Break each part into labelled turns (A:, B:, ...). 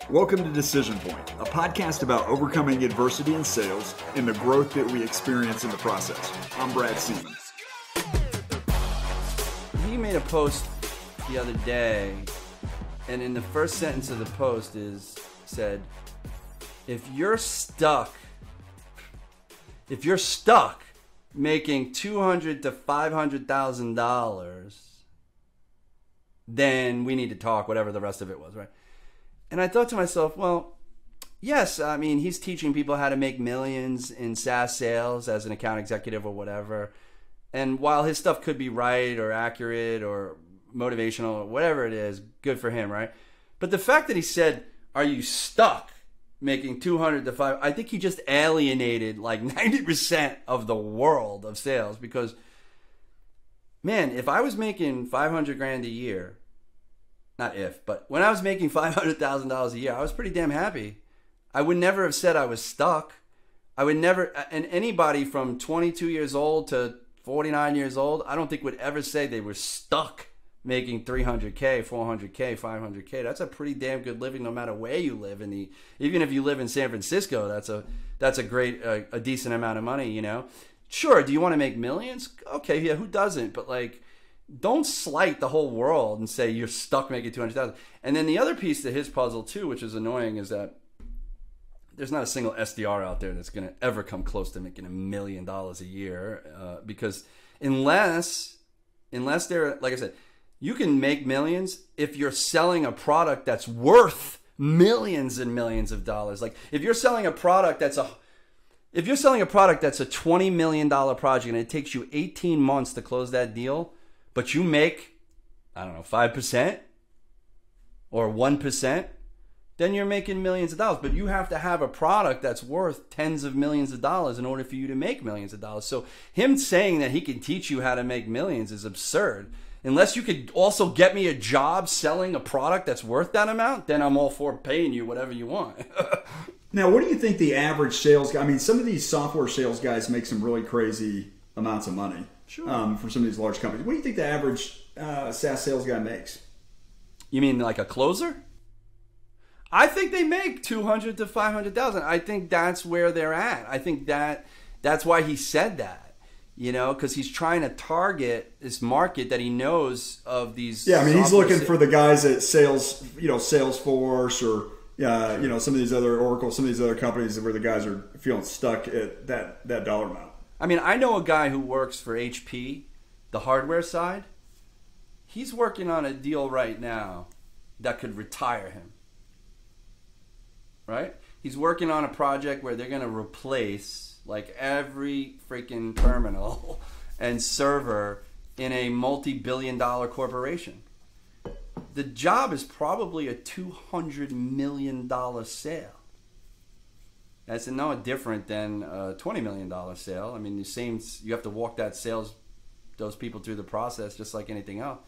A: Welcome to Decision Point, a podcast about overcoming adversity in sales and the growth that we experience in the process. I'm Brad Seaman.
B: He made a post the other day, and in the first sentence of the post said, if you're stuck making $200,000 to $500,000, then we need to talk, whatever the rest of it was, right? And I thought to myself, well, yes, I mean, he's teaching people how to make millions in SaaS sales as an account executive or whatever. And while his stuff could be right or accurate or motivational or whatever it is, good for him, right? But the fact that he said, are you stuck making 200 to 5? I think he just alienated like 90% of the world of sales, because, man, if I was making 500 grand a year, not if, but when I was making $500,000 a year, I was pretty damn happy. I would never have said I was stuck. I would never, and anybody from 22 years old to 49 years old, I don't think would ever say they were stuck making 300K, 400K, 500K. That's a pretty damn good living no matter where you live. Even if you live in San Francisco, that's a great, a decent amount of money, you know? Sure, do you want to make millions? Okay, yeah, who doesn't? But like, don't slight the whole world and say you're stuck making 200,000. And then the other piece to his puzzle too, which is annoying, is that there's not a single SDR out there that's going to ever come close to making $1 million a year, because unless they're, like I said, you can make millions if you're selling a product that's worth millions and millions of dollars. Like if you're selling a product that's a $20 million project and it takes you 18 months to close that deal, but you make, I don't know, 5% or 1%, then you're making millions of dollars. But you have to have a product that's worth tens of millions of dollars in order for you to make millions of dollars. So him saying that he can teach you how to make millions is absurd. Unless you could also get me a job selling a product that's worth that amount, then I'm all for paying you whatever you want.
A: Now, what do you think the average sales guy, I mean, some of these software sales guys make some really crazy amounts of money.
B: Sure.
A: For some of these large companies. What do you think the average SaaS sales guy makes?
B: You mean like a closer? I think they make 200 to 500,000. I think that's where they're at. I think that's why he said that, you know, because he's trying to target this market that he knows of these.
A: Yeah, I mean, he's looking for the guys at sales, Salesforce or some of these other Oracle, some of these other companies where the guys are feeling stuck at that dollar amount.
B: I mean, I know a guy who works for HP, the hardware side. He's working on a deal right now that could retire him. Right? He's working on a project where they're going to replace like every freaking terminal and server in a multi-billion-dollar corporation. The job is probably a $200 million sale. That's no different than a $20 million sale. I mean, you have to walk those people through the process just like anything else.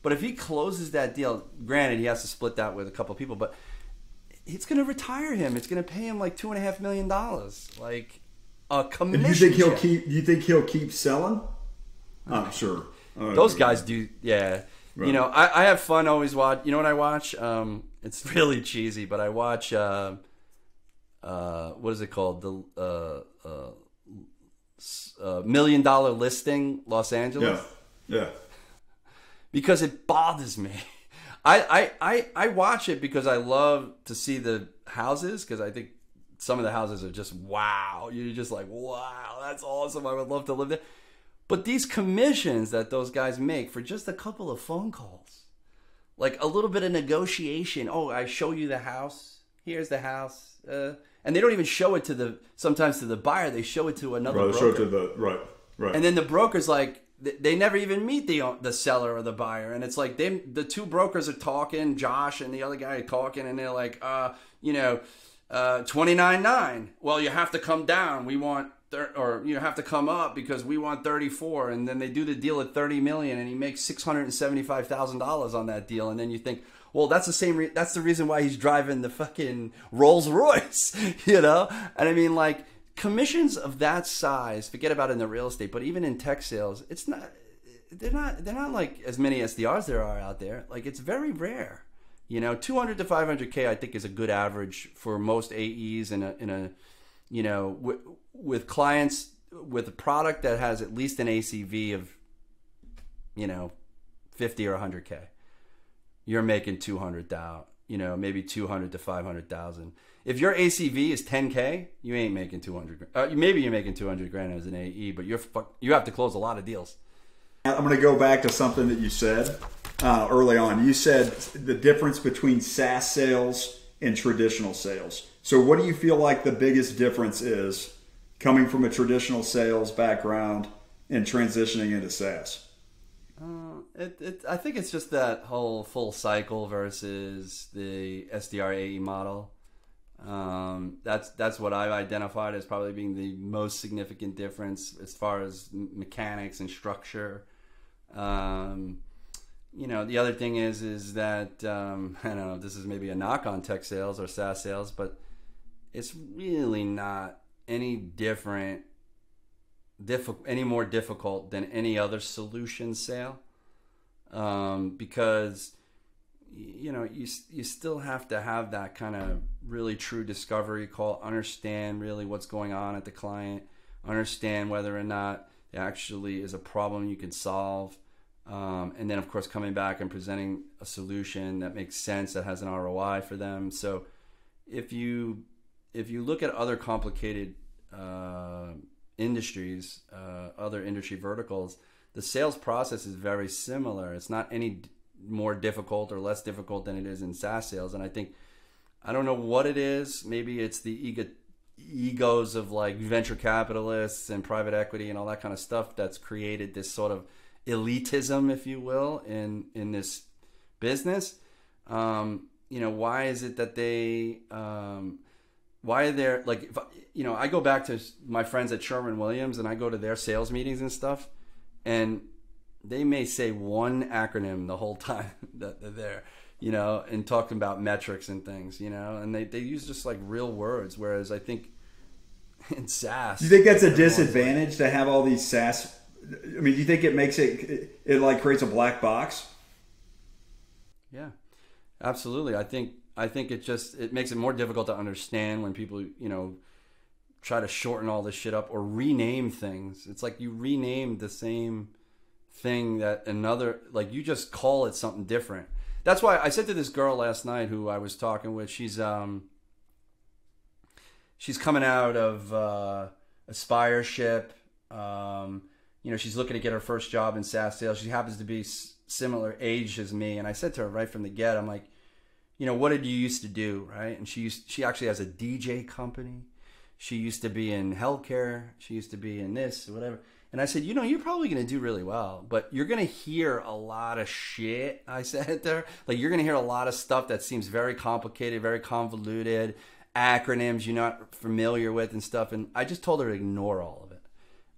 B: But if he closes that deal, granted, he has to split that with a couple of people, but it's going to retire him. It's going to pay him like $2.5 million, like a commission.
A: And you think he'll keep selling? I'm sure.
B: Those guys do, yeah. Right. You know, I have fun always watch. You know what I watch? It's really cheesy, but I watch. What is it called? The $1 Million Listing, Los Angeles.
A: Yeah.
B: Because it bothers me. I watch it because I love to see the houses, because I think some of the houses are just wow. You're just like, wow, that's awesome. I would love to live there. But these commissions that those guys make for just a couple of phone calls, like a little bit of negotiation. Oh, I show you the house. Here's the house. And they don't even show it sometimes to the buyer. They show it to another broker.
A: Show it to right.
B: And then the broker's like, they never even meet the seller or the buyer. And it's like the two brokers are talking, Josh and the other guy are talking, and they're like, $29.9. Well, you have to come down. We want, or you have to come up because we want 34. And then they do the deal at $30 million, and he makes $675,000 on that deal. And then you think, well, that's that's the reason why he's driving the fucking Rolls Royce, you know? And I mean, like, commissions of that size, forget about it in the real estate, but even in tech sales, they're not like as many SDRs there are out there. Like, it's very rare. You know, 200 to 500K, I think, is a good average for most AEs in a you know, with clients with a product that has at least an ACV of, you know, 50 or 100K. You're making 200,000, you know, maybe 200 to 500,000. If your ACV is 10K, you ain't making 200. Maybe you're making 200 grand as an AE, but you have to close a lot of deals.
A: I'm going to go back to something that you said early on. You said the difference between SaaS sales and traditional sales. So what do you feel like the biggest difference is coming from a traditional sales background and transitioning into SaaS?
B: I think it's just that whole full cycle versus the SDRAE model. That's what I've identified as probably being the most significant difference as far as mechanics and structure. You know, the other thing is that I don't know if this is maybe a knock on tech sales or SaaS sales, but it's really not any different, any more difficult than any other solution sale, because you know you still have to have that kind of really true discovery call, understand really what's going on at the client, understand whether or not it actually is a problem you can solve, and then of course coming back and presenting a solution that makes sense, that has an ROI for them. So if you look at other complicated industries, other industry verticals, the sales process is very similar. It's not any more difficult or less difficult than it is in SaaS sales. And I don't know what it is. Maybe it's the egos of like venture capitalists and private equity and all that kind of stuff that's created this sort of elitism, if you will, in this business. You know, why is it that they, why are there, like, if, you know, I go back to my friends at Sherwin-Williams and I go to their sales meetings and stuff, and they may say one acronym the whole time that they're there, you know, and talking about metrics and things, you know, and they use just like real words. Whereas I think in SaaS,
A: do you think that's a disadvantage to have all these SaaS? I mean, do you think it makes it like creates a black box?
B: Yeah, absolutely. I think it makes it more difficult to understand when people, you know, try to shorten all this shit up or rename things. It's like you renamed the same thing that another, like you just call it something different. That's why I said to this girl last night who I was talking with, she's coming out of Aspireship. You know, she's looking to get her first job in SaaS sales. She happens to be similar age as me. And I said to her right from the get, I'm like, you know, what did you used to do, right? And she actually has a DJ company. She used to be in healthcare. She used to be in this, whatever. And I said, you know, you're probably going to do really well, but you're going to hear a lot of shit, I said there. Like, you're going to hear a lot of stuff that seems very complicated, very convoluted, acronyms you're not familiar with and stuff. And I just told her to ignore all of it.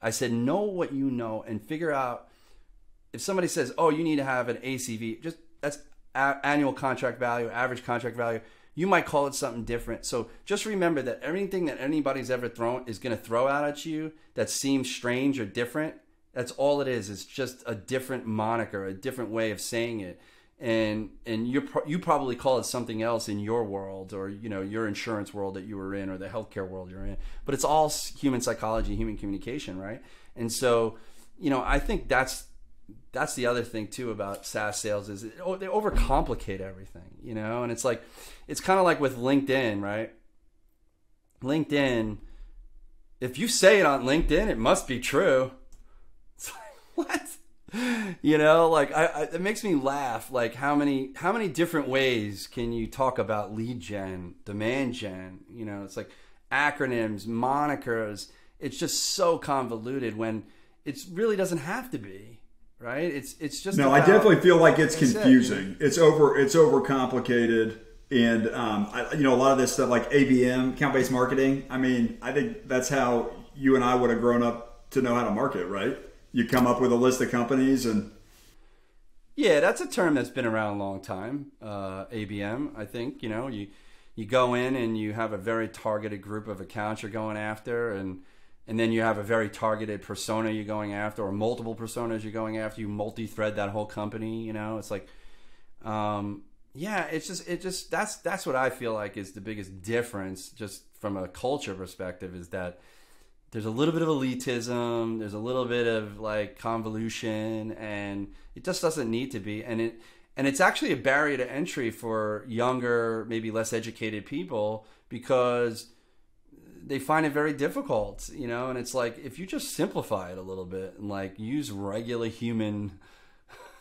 B: I said, know what you know and figure out if somebody says, oh, you need to have an ACV, just that's annual contract value, average contract value. You might call it something different. So just remember that everything that anybody's ever thrown is going to throw out at you that seems strange or different. That's all it is. It's just a different moniker, a different way of saying it. And you probably call it something else in your world, or, you know, your insurance world that you were in, or the healthcare world you're in. But it's all human psychology, human communication, right? And so, you know, I think that's the other thing too about SaaS sales is they overcomplicate everything, you know? And it's like, it's kind of like with LinkedIn, right? LinkedIn, if you say it on LinkedIn, it must be true. It's like, what? You know, like it makes me laugh. Like how many different ways can you talk about lead gen, demand gen? You know, it's like acronyms, monikers. It's just so convoluted when it really doesn't have to be. Right? It's just
A: no. I definitely feel like it's confusing. It's overcomplicated, and you know, a lot of this stuff like ABM, account-based marketing. I mean, I think that's how you and I would have grown up to know how to market, right? You come up with a list of companies, and
B: yeah, that's a term that's been around a long time. ABM, I think, you know, you go in and you have a very targeted group of accounts you're going after, and then you have a very targeted persona you're going after, or multiple personas you're going after. You multi-thread that whole company, you know. It's like, you Yeah, that's what I feel like is the biggest difference, just from a culture perspective, is that there's a little bit of elitism, there's a little bit of like convolution, and it just doesn't need to be. And it's actually a barrier to entry for younger, maybe less educated people, because they find it very difficult, you know. And it's like, if you just simplify it a little bit and like use regular human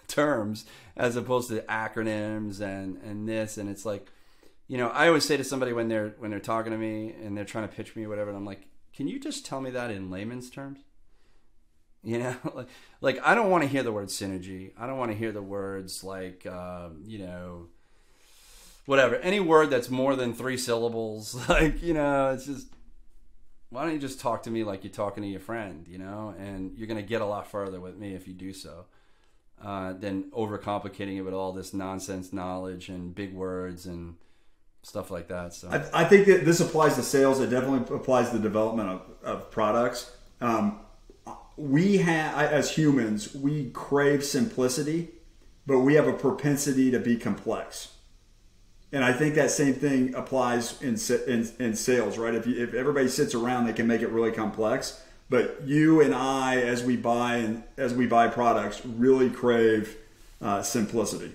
B: terms as opposed to acronyms and this, and it's like, you know, I always say to somebody when they're talking to me and they're trying to pitch me or whatever, and I'm like, can you just tell me that in layman's terms? You know, like I don't want to hear the word synergy. I don't want to hear the words like, you know, whatever, any word that's more than 3 syllables. Like, you know, it's just, why don't you just talk to me like you're talking to your friend, you know? And you're going to get a lot further with me if you do so, than overcomplicating it with all this nonsense knowledge and big words and stuff like that. So
A: I think that this applies to sales. It definitely applies to the development of products. We have, as humans, we crave simplicity, but we have a propensity to be complex. And I think that same thing applies in sales, right? If everybody sits around, they can make it really complex. But you and I, as we buy products, really crave simplicity.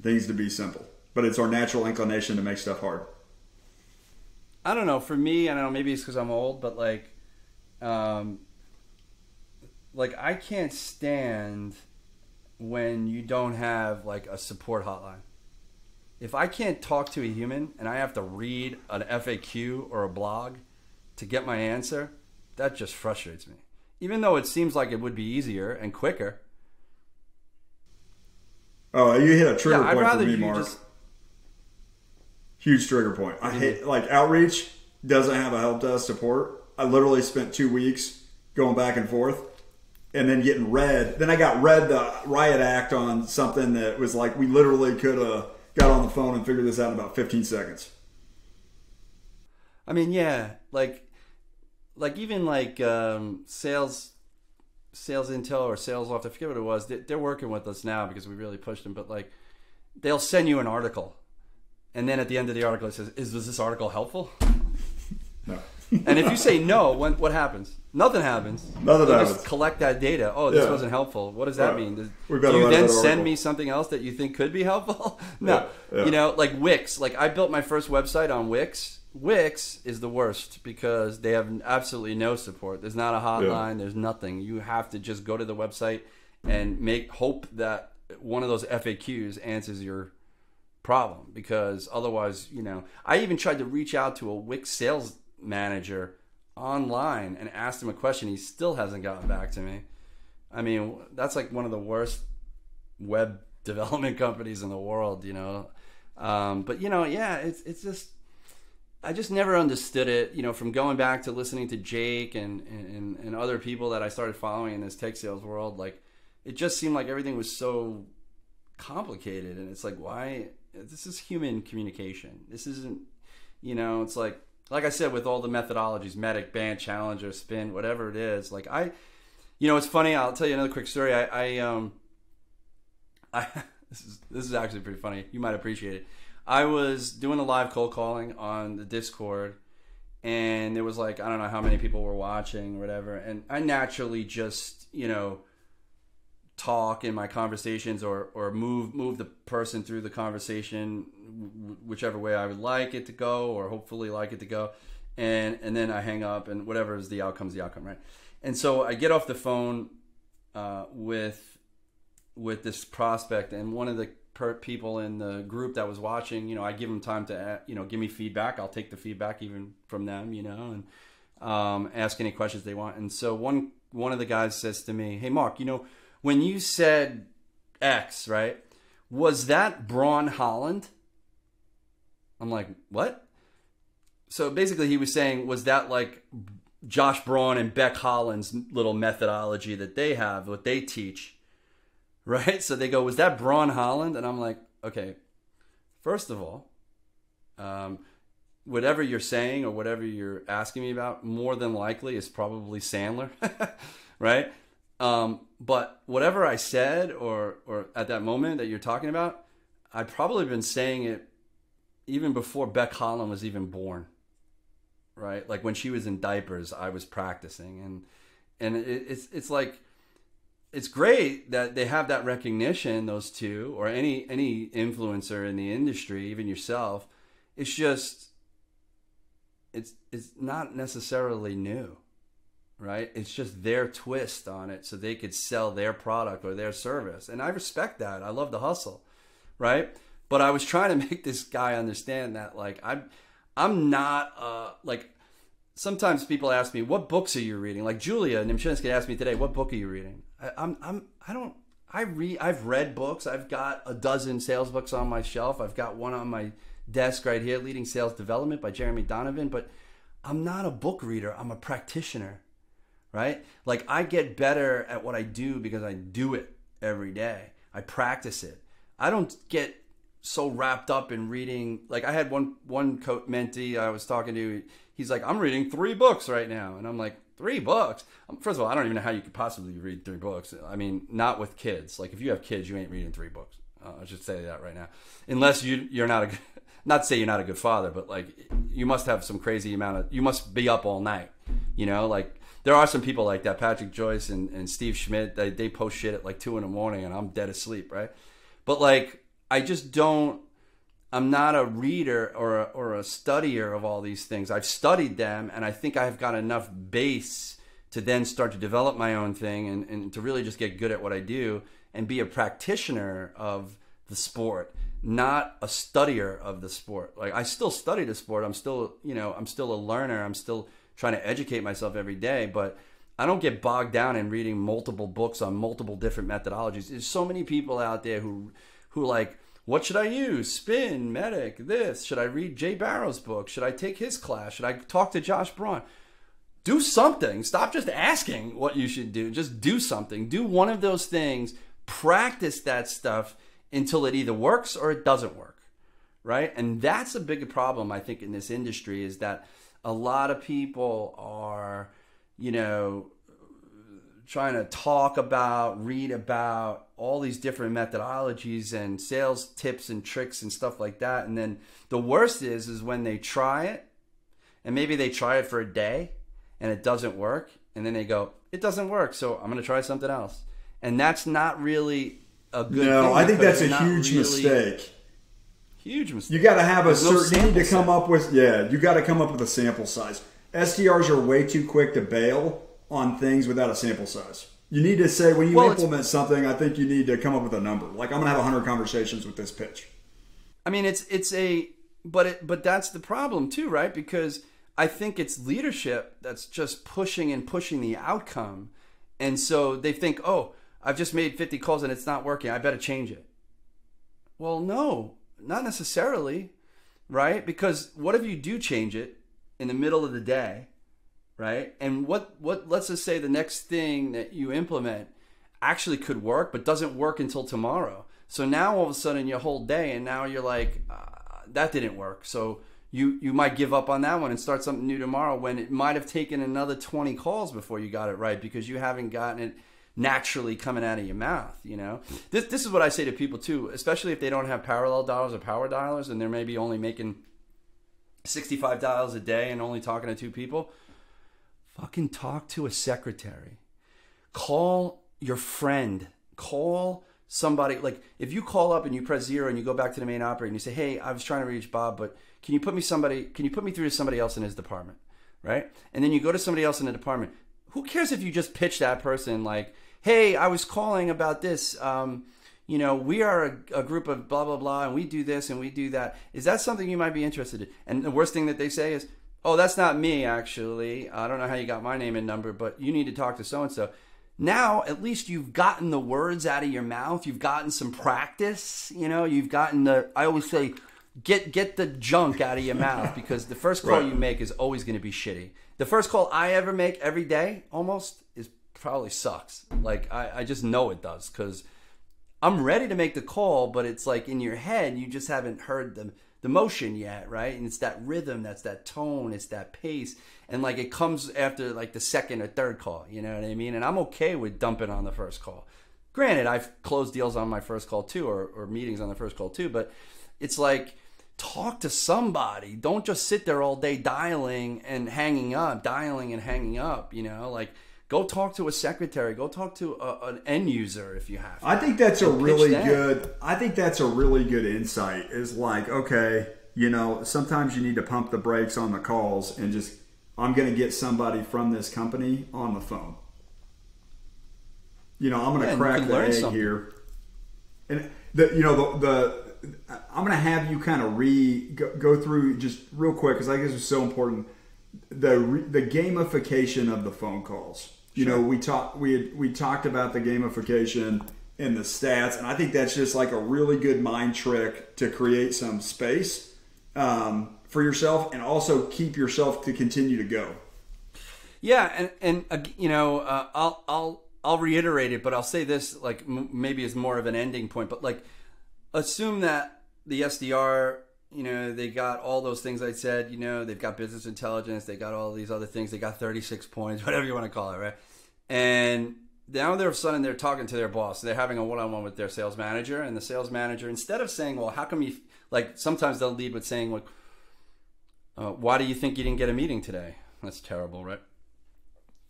A: Things to be simple. But it's our natural inclination to make stuff hard.
B: I don't know. For me, I don't know. Maybe it's because I'm old, but like I can't stand when you don't have like a support hotline. If I can't talk to a human and I have to read an FAQ or a blog to get my answer, that just frustrates me. Even though it seems like it would be easier and quicker.
A: Oh, you hit a trigger point for me,
B: you
A: Mark. Huge trigger point. I hate, like, outreach doesn't have a help desk support. I literally spent 2 weeks going back and forth and then getting read. Then I got read the riot act on something that was like, we literally could have got on the phone and figured this out in about 15 seconds.
B: I mean, yeah, like even like sales intel or sales loft, I forget what it was. They're working with us now because we really pushed them. But like, they'll send you an article, and then at the end of the article it says, "Was this article helpful?"
A: No.
B: And if you say no, what happens? Nothing happens.
A: Nothing
B: you
A: happens.
B: Just collect that data. Oh, this wasn't helpful. What does that mean? Do you then send me something else that you think could be helpful? No. Yeah. You know, like Wix. Like, I built my first website on Wix. Wix is the worst because they have absolutely no support. There's not a hotline. There's nothing. You have to just go to the website and hope that one of those FAQs answers your problem, because otherwise, you know, I even tried to reach out to a Wix sales manager online and asked him a question. He still hasn't gotten back to me. I mean, that's like one of the worst web development companies in the world, you know. But, you know, yeah, it's just, I just never understood it, you know, from going back to listening to Jake and other people that I started following in this tech sales world. Like, it just seemed like everything was so complicated, and it's like, why? This is human communication. This isn't, you know, it's like I said, with all the methodologies, medic, band, challenger, spin, whatever it is. Like, you know, it's funny. I'll tell you another quick story. This is actually pretty funny. You might appreciate it. I was doing a live cold calling on the Discord, and there was like, I don't know how many people were watching or whatever. And I naturally just, you know, talk in my conversations or move the person through the conversation whichever way I would like it to go, or hopefully like it to go, and then I hang up, and whatever is the outcome, right? And so I get off the phone with this prospect, and one of the people in the group that was watching, you know, I give them time to, you know, give me feedback. I'll take the feedback even from them, you know, and ask any questions they want. And so one of the guys says to me, "Hey, Mark, you know, when you said X, right, was that Braun Holland?" I'm like, what? So basically he was saying, was that like Josh Braun and Beck Holland's little methodology that they have, what they teach, right? So they go, was that Braun Holland? And I'm like, okay, first of all, whatever you're saying or whatever you're asking me about, more than likely is probably Sandler, right? But whatever I said or at that moment that you're talking about, I'd probably been saying it even before Beck Holland was even born, right? Like when she was in diapers, I was practicing, and it's like, it's great that they have that recognition, those two, or any influencer in the industry, even yourself. It's just, it's not necessarily new, right? It's just their twist on it so they could sell their product or their service. And I respect that. I love the hustle, right? But I was trying to make this guy understand that, like, I'm not, like, sometimes people ask me, what books are you reading? Like Julia Nimchinsky asked me today, what book are you reading? I've read books. I've got a dozen sales books on my shelf. I've got one on my desk right here, Leading Sales Development by Jeremy Donovan, but I'm not a book reader. I'm a practitioner, right? Like, I get better at what I do because I do it every day. I practice it. I don't get so wrapped up in reading. Like, I had one mentee I was talking to. He's like, I'm reading 3 books right now. And I'm like, 3 books? First of all, I don't even know how you could possibly read 3 books. I mean, not with kids. Like, if you have kids, you ain't reading 3 books. I should say that right now. Unless you're not a good, not to say you're not a good father, but like, you must have some crazy amount of, you must be up all night. You know, like, there are some people like that, Patrick Joyce and Steve Schmidt, they post shit at like 2 a.m. and I'm dead asleep, right? But like, I just don't, I'm not a reader or a studier of all these things. I've studied them, and I think I've got enough base to then start to develop my own thing and to really just get good at what I do and be a practitioner of the sport, not a studier of the sport. Like, I still study the sport. I'm still, I'm still a learner. I'm still trying to educate myself every day, but I don't get bogged down in reading multiple books on multiple different methodologies. There's so many people out there who like, what should I use? Spin, Medic, this. Should I read Jay Barrow's book? Should I take his class? Should I talk to Josh Braun? Do something. Stop just asking what you should do. Just do something. Do one of those things. Practice that stuff until it either works or it doesn't work, right? And that's a big problem, I think, in this industry, is that a lot of people are, trying to talk about, read about all these different methodologies and sales tips and tricks and stuff like that. And then the worst is when they try it, and maybe they try it for a day and it doesn't work. And then they go, it doesn't work, so I'm going to try something else. And that's not really a good thing.
A: No, I think that's a huge mistake.
B: Huge mistake.
A: You got to have you need to come up with, you got to come up with a sample size. SDRs are way too quick to bail on things without a sample size. You need to say, when you implement something, I think you need to come up with a number. Like, I'm going to have 100 conversations with this pitch.
B: I mean, but that's the problem too, right? Because I think it's leadership that's just pushing the outcome. And so they think, oh, I've just made 50 calls and it's not working. I better change it. Well, no, not necessarily, right? Because what if you do change it in the middle of the day? Right? And what let's just say the next thing that you implement actually could work, but doesn't work until tomorrow. So now all of a sudden your whole day, and now you're like, that didn't work. So you might give up on that one and start something new tomorrow, when it might have taken another 20 calls before you got it right, because you haven't gotten it naturally coming out of your mouth. This is what I say to people too, especially if they don't have parallel dialers or power dialers, and they're maybe only making 65 dials a day and only talking to 2 people. Fucking talk to a secretary. Call your friend. Call somebody. Like, if you call up and you press 0 and you go back to the main operator and you say, hey, I was trying to reach Bob, but can you put me through to somebody else in his department, right? And then you go to somebody else in the department. Who cares if you just pitch that person like, hey, I was calling about this. We are a group of blah, blah, blah, and we do this and we do that. Is that something you might be interested in? And the worst thing that they say is, oh, that's not me, actually. I don't know how you got my name and number, but you need to talk to so-and-so. Now, at least you've gotten the words out of your mouth. You've gotten some practice. You've gotten I always say, get the junk out of your mouth, because the first call you make is always going to be shitty. The first call I ever make every day, almost, probably sucks. Like, I just know it does, because I'm ready to make the call, but it's like in your head, you just haven't heard the motion yet, right? And it's that rhythm, that's that tone, it's that pace. And like, it comes after like the second or third call, you know what I mean? And I'm okay with dumping on the first call. Granted, I've closed deals on my first call too, or meetings on the first call too, but it's like, talk to somebody. Don't just sit there all day dialing and hanging up, you know, like go talk to a secretary, go talk to an end user if you have to.
A: I think that's a really good insight, is like, okay, you know, sometimes you need to pump the brakes on the calls and just, I'm going to get somebody from this company on the phone. You know, I'm going to crack the egg here. And I'm going to have you kind of go through just real quick, because I guess it's so important, the gamification of the phone calls. You know, we talked about the gamification and the stats, and I think that's just like a really good mind trick to create some space for yourself, and also keep yourself to continue to go.
B: Yeah, and you know, I'll reiterate it, but I'll say this, like maybe as more of an ending point, but like, assume that the SDR, you know, they got all those things I said, you know, they've got business intelligence, they got all these other things, they got 36 points, whatever you want to call it, right? And now they're suddenly they're talking to their boss. They're having a one-on-one with their sales manager, and the sales manager, instead of saying, well, how come you, like sometimes they'll lead with saying, like, why do you think you didn't get a meeting today? That's terrible, right?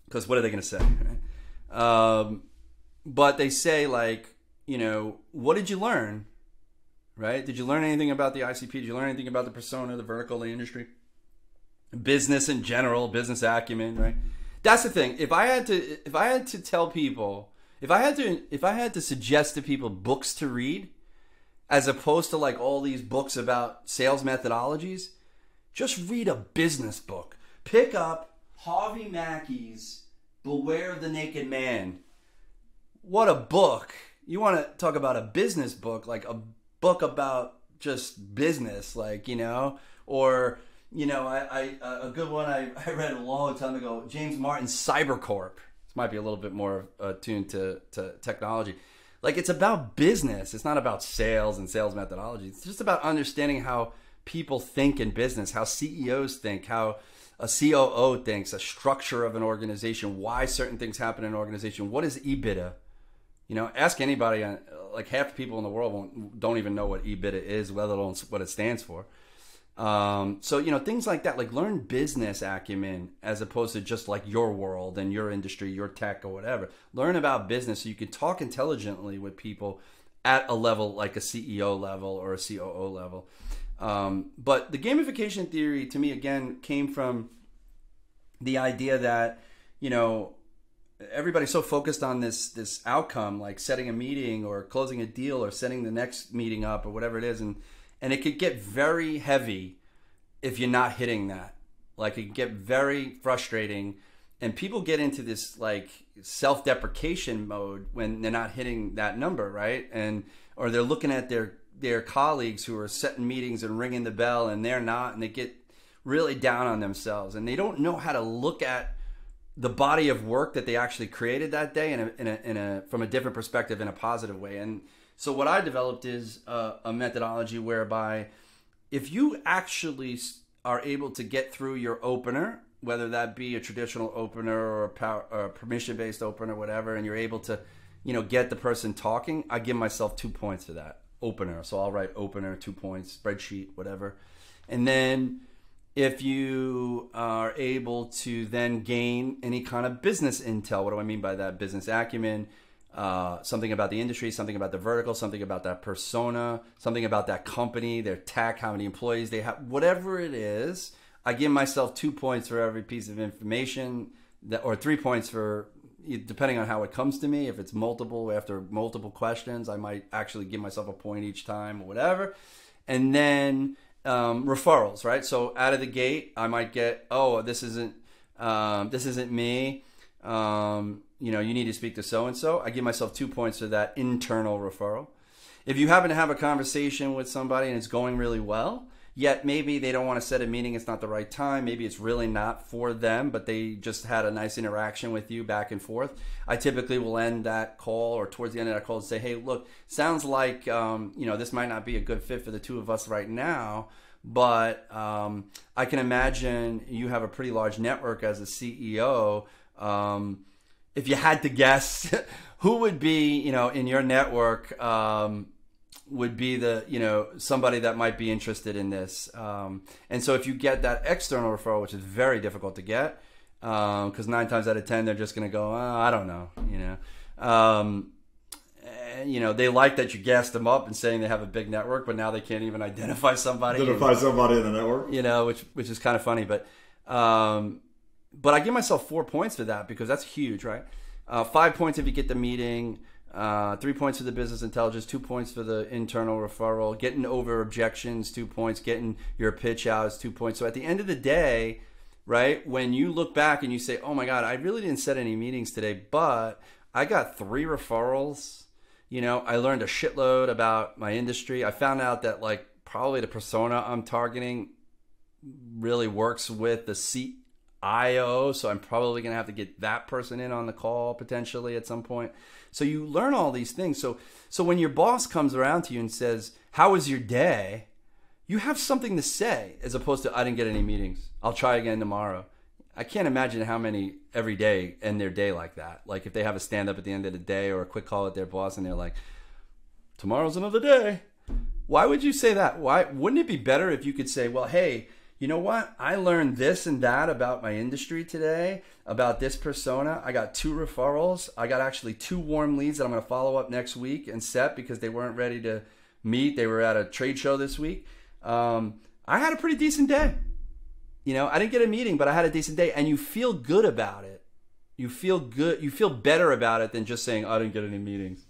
B: Because what are they going to say, right? But they say, like, you know, what did you learn? Right? Did you learn anything about the ICP? Did you learn anything about the persona, the vertical, the industry, business in general, business acumen? Right? That's the thing. If I had to tell people, if I had to suggest to people books to read, as opposed to like all these books about sales methodologies, just read a business book. Pick up Harvey Mackey's Beware of the Naked Man. What a book! You want to talk about a business book, like a book about just business, like, you know, or, you know, a good one I read a long time ago, James Martin's Cybercorp. This might be a little bit more attuned to technology. Like, it's about business. It's not about sales and sales methodology. It's just about understanding how people think in business, how CEOs think, how a COO thinks, a structure of an organization, why certain things happen in an organization. What is EBITDA? You know, ask anybody, like half the people in the world don't even know what EBITDA is, let alone what it stands for. So, you know, things like that, like learn business acumen as opposed to just like your world and your industry, your tech or whatever. Learn about business so you can talk intelligently with people at a level like a CEO level or a COO level. But the gamification theory to me, again, came from the idea that, you know, everybody's so focused on this outcome, like setting a meeting or closing a deal or setting the next meeting up or whatever it is. And it could get very heavy if you're not hitting that. Like, it can get very frustrating. And people get into this like self-deprecation mode when they're not hitting that number, right? Or they're looking at their colleagues who are setting meetings and ringing the bell and they're not, and they get really down on themselves. And they don't know how to look at the body of work that they actually created that day from a different perspective, in a positive way. And so what I developed is a methodology whereby if you actually are able to get through your opener, whether that be a traditional opener or a permission-based opener, whatever, and you're able to, you know, get the person talking, I give myself 2 points for that opener. So I'll write opener, 2 points, spreadsheet, whatever. And then if you are able to then gain any kind of business intel, what do I mean by that? Business acumen, something about the industry, something about the vertical, something about that persona, something about that company, their tech, how many employees they have, whatever it is, I give myself 2 points for every piece of information, or 3 points for, depending on how it comes to me. If it's multiple, after multiple questions, I might actually give myself a point each time or whatever. And then referrals, right? So out of the gate, I might get, oh, this isn't me. You know, you need to speak to so-and-so. I give myself 2 points for that internal referral. If you happen to have a conversation with somebody and it's going really well, yet maybe they don't want to set a meeting, it's not the right time, maybe it's really not for them, but they just had a nice interaction with you back and forth, I typically will end that call, or towards the end of that call, and say, hey, look, sounds like you know, this might not be a good fit for the two of us right now, but I can imagine you have a pretty large network as a CEO. if you had to guess, who would be, in your network, would be the, somebody that might be interested in this. And so if you get that external referral, which is very difficult to get, because 9 times out of 10, they're just going to go, I don't know, they like that you gassed them up and saying they have a big network, but now they can't even identify somebody.
A: Identify somebody in the network.
B: Which is kind of funny. But I give myself 4 points for that because that's huge, right? 5 points if you get the meeting, 3 points for the business intelligence, 2 points for the internal referral, getting over objections, 2 points, getting your pitch out is 2 points. So at the end of the day, right, when you look back and you say, oh my God, I really didn't set any meetings today, but I got 3 referrals. I learned a shitload about my industry. I found out that probably the persona I'm targeting really works with the CIO. So I'm probably going to have to get that person in on the call potentially at some point. So you learn all these things. So when your boss comes around to you and says, how was your day? You have something to say as opposed to, I didn't get any meetings. I'll try again tomorrow. I can't imagine how many every day end their day like that. Like if they have a stand-up at the end of the day or a quick call with their boss and they're like, tomorrow's another day. Why would you say that? Why wouldn't it be better if you could say, well, hey, you know what? I learned this and that about my industry today, about this persona. I got 2 referrals. I got actually 2 warm leads that I'm going to follow up next week and set because they weren't ready to meet. They were at a trade show this week. I had a pretty decent day. I didn't get a meeting, but I had a decent day, and you feel good about it. You feel good. You feel better about it than just saying, I didn't get any meetings.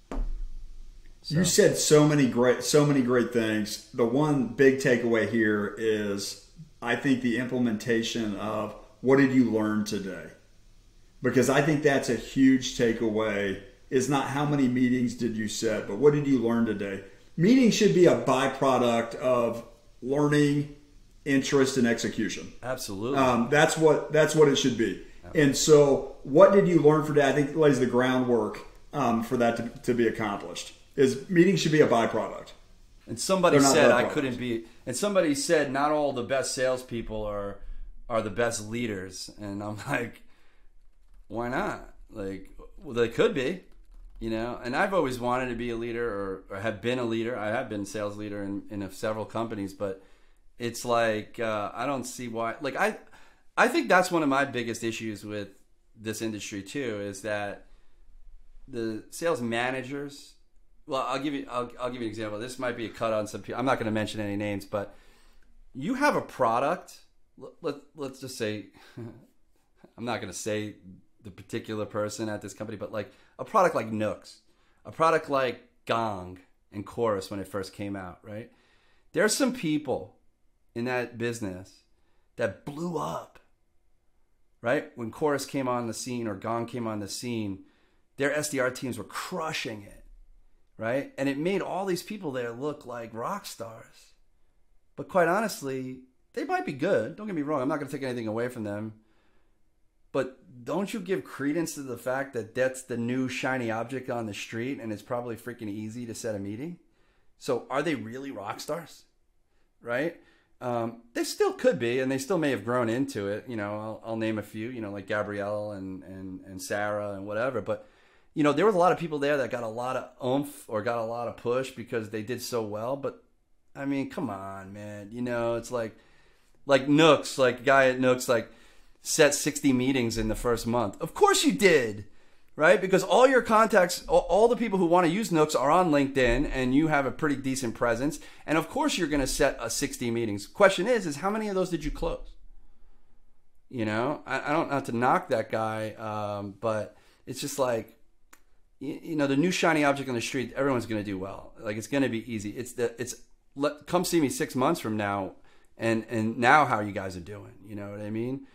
B: So. You
A: said so many great things. The one big takeaway here is, I think, the implementation of what did you learn today? Because I think that's a huge takeaway, is not how many meetings did you set, but what did you learn today? Meetings should be a byproduct of learning, interest, and execution.
B: Absolutely.
A: That's what it should be. And so what did you learn for that? I think lays the groundwork for that to be accomplished. Is meetings should be a byproduct.
B: And somebody said I couldn't be. And somebody said not all the best salespeople are the best leaders. And I'm like, why not? Well, they could be, And I've always wanted to be a leader or have been a leader. I have been sales leader in several companies, but it's I don't see why. I think that's one of my biggest issues with this industry too, is that the sales managers. Well, I'll give you an example. This might be a cut on some people. I'm not going to mention any names, but you have a product. Let's just say, I'm not going to say the particular person at this company, but a product like Nooks, a product like Gong and Chorus when it first came out, right? There's some people in that business that blew up, right? When Chorus came on the scene or Gong came on the scene, their SDR teams were crushing it. Right? And it made all these people there look like rock stars. But quite honestly, they might be good. Don't get me wrong. I'm not going to take anything away from them. But don't you give credence to the fact that that's the new shiny object on the street and it's probably freaking easy to set a meeting? So are they really rock stars? Right? They still could be, and they still may have grown into it. I'll name a few, like Gabrielle and Sarah and whatever. But there was a lot of people there that got a lot of oomph or got a lot of push because they did so well. But I mean, come on, man. It's like Nooks, a guy at Nooks, set 60 meetings in the first month. Of course you did, right? Because all your contacts, all the people who want to use Nooks are on LinkedIn, and you have a pretty decent presence. And of course you're going to set 60 meetings. Question is how many of those did you close? I don't have to knock that guy, but it's just the new shiny object on the street, everyone's going to do well. It's going to be easy. Come see me 6 months from now and now how you guys are doing. You know what I mean?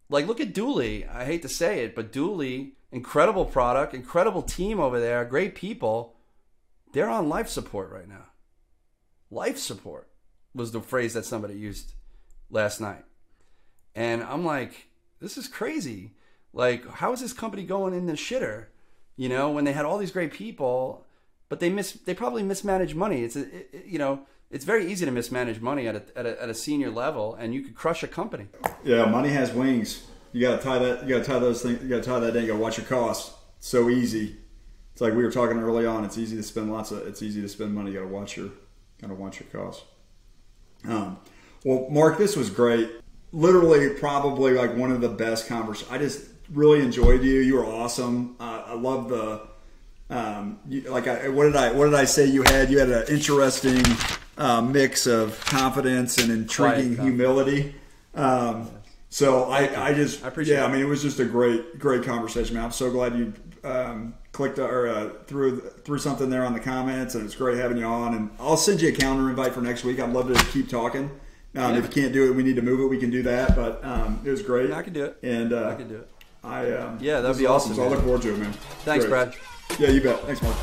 B: Look at Dooley. I hate to say it, but Dooley, incredible product, incredible team over there, great people. They're on life support right now. Life support was the phrase that somebody used last night. And I'm like, this is crazy. How is this company going in the shitter? When they had all these great people, but they probably mismanaged money. It's very easy to mismanage money at a senior level, and you could crush a company.
A: Yeah, money has wings. You got to tie that. You got to tie those things. You got to tie that in. You got to watch your costs. so easy. It's like we were talking early on. It's easy to spend money. You got to watch your costs. Well, Mark, this was great. Literally, probably like one of the best conversations. I just really enjoyed you. You were awesome. I love the what did I say you had? You had an interesting mix of confidence and intriguing humility. So I appreciate it. I mean, it was just a great conversation, man. I'm so glad you clicked or threw something there on the comments, and it's great having you on. And I'll send you a calendar invite for next week. I'd love to keep talking. If you can't do it, we need to move it. We can do that. But it was great.
B: Yeah, I can do it.
A: And
B: I can do it.
A: that'd
B: be awesome.
A: So I look forward to it, man.
B: Thanks, Brad.
A: Yeah, you bet. Thanks, Mark.